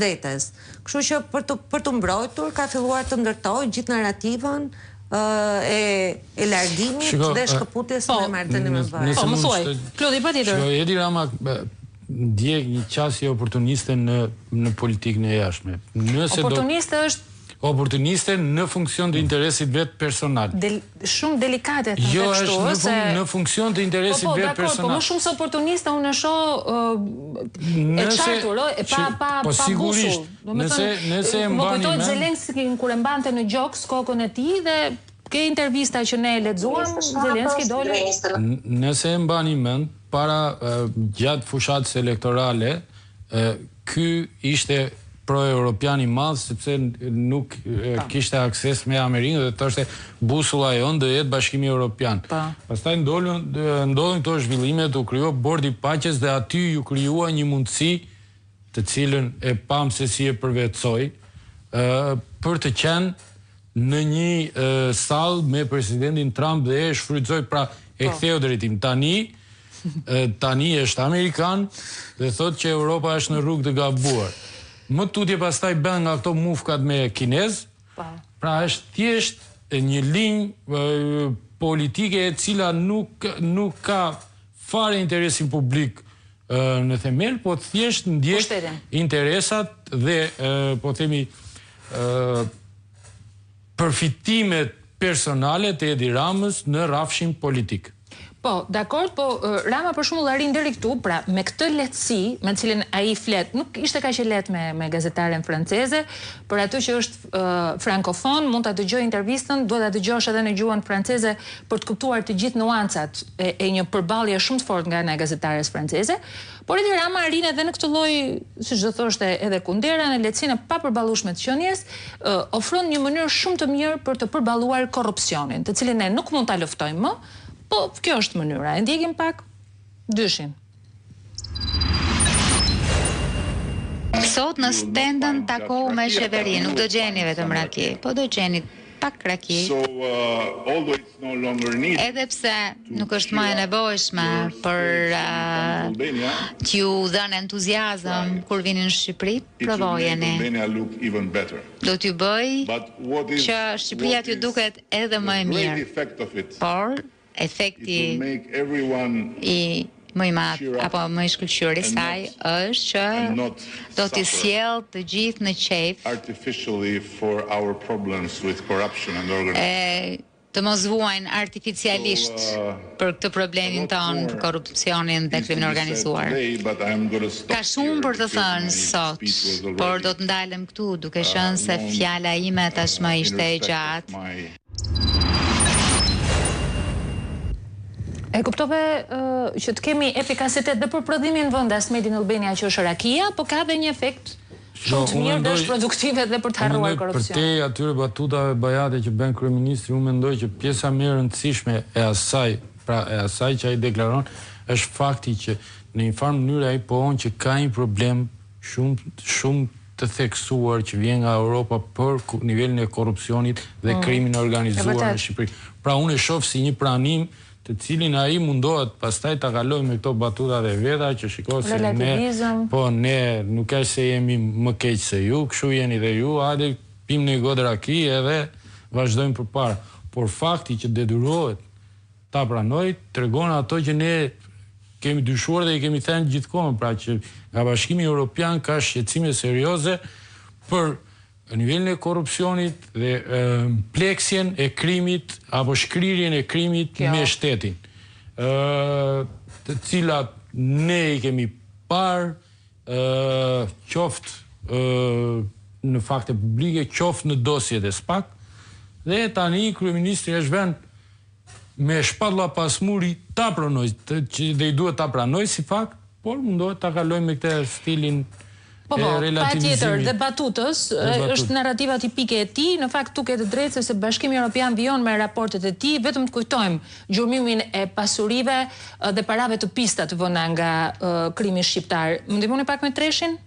vetes. Kështu që për të mbrojtur ka filluar të ndërtojë gjithë narrativën e largimit dhe shkëputjes me marrëdhënie me BE. Po, më thuaj. Klodi, patjetër. Edi Rama ndjek një qasje oportuniste në politikën e jashtme. Oportuniste është oportuniste në funksion të interesit vetë personal. Shumë delikate të jo është në funksion të interesit vetë personal. Po më shumë se oportuniste unë e shoh e qartur, e pa busull. Nëse më kujtohet Zelenski kur e mbante në gjoks kokën e tij dhe ke intervista që ne e lexuam, Zelenski dole. Nëse e mbani mend, para gjatë fushatës elektorale, ky ishte pro-europian i madh sepse nuk kishte akses me Amerikën dhe thoshte busulla jon do jetë Bashkimi Evropian. Pastaj ndodhin këto zhvillime të krijua bordi i paqes dhe aty ju krijua një mundësi të cilën e pam se si e përvetsoi për të qenë në një sallë me presidentin Trump dhe e shfrytëzoi, pra e ktheu drejtim. Tani është amerikan dhe thotë që Europa është në rrugë të gabuar. Më tutje pastaj bën nga këto mufkat me kinez, pra është thjesht një linjë politike e cila nuk ka fare interesin publik në themel, po thjesht ndjek interesat dhe, po themi, përfitimet personale të Edi Ramës në rrafshin politik. Po, dakord, po Rama për shembull arrin deri këtu, pra me këtë lehtësi me cilën ai flet, nuk ishte kaq e lehtë me gazetaren franceze, për atë që është frankofon, mund ta dëgjoj intervistën, duhet ta dëgjosh edhe në gjuhën franceze për të kuptuar të gjithë nuancat e një përballje shumë të fortë nga ana e gazetares franceze. Por Edi Rama arrin edhe në këtë lloj, siç do thoshte, edhe kundera në lehtësinë pa përballueshme të qenies, ofron një mënyrë shumë të mirë për të përballuar korrupsionin, të cilin ne nuk mund ta luftojmë më. Po, kjo është mënyra. E ndjekim pak dyshin. Sot në stendën takohu me Sheveri, nuk do gjeni vetëm raki, po do gjeni pak raki. Edhe pse nuk është më e nevojshme për t'ju dhënë entuziazëm kur vini në Shqipëri, provojeni. Do t'ju bëj që Shqipëria t'ju duket edhe më e mirë. Por efekti i më i madh apo më i shkëlqyer i saj është që do t'i sjellë të gjithë në qejf të mos vuajnë artificialisht për këtë problemin tonë, për korrupsionin dhe krimin organizuar. Ka shumë për të thënë sot, por do të ndalem këtu duke qenë se fjala ime tashmë ishte e gjatë. E kuptove që të kemi efikasitet dhe për prodhimin vendas Made in Albania që është rakia, po ka dhe një efekt shumë të mirë dhe është produktive dhe për të harruar korrupsion. Për te atyre batutave bajate që bën kryeministri, unë mendoj që pjesa më e rëndësishme e asaj që ai deklaron është fakti që në një farë mënyrë ai pohon që ka një problem shumë të theksuar që vjen nga Europa për nivelin e korrupsionit dhe krimin organizuar në Shqipëri. Pra unë e shoh si një pranim të cilin ai mundohet pastaj ta kalojë me këto batuta dhe veta që shikoj se ne nuk ka se jemi më keq se ju, kështu jeni dhe ju, hajde pim një gotë raki edhe vazhdojmë përpara. Por fakti që detyrohet ta pranoj tregon ato që ne kemi dyshuar dhe i kemi thënë gjithkohë, pra që nga Bashkimi Evropian ka shqetësime serioze për nivelin e korrupsionit dhe pleksjen e krimit apo shkrirjen e krimit me shtetin, të cilat ne i kemi parë qoftë në fakte publike, qoftë në dosjet e SPAK, dhe tani kryeministri është vënë me shpatlla pas muri ta pranoj, që dhe i duhet ta pranoj si fakt, por mundohet ta kaloj me këtë stilin. Po, pa tjetër, dhe batutës është narrativa tipike e tij, në fakt tu ke të drejtë sepse Bashkimi Evropian vijon me raportet e tij, vetëm të kujtojmë gjurmimin e pasurive dhe parave të pista të vëna nga krimi shqiptar. Më ndihmoni pak me treshin?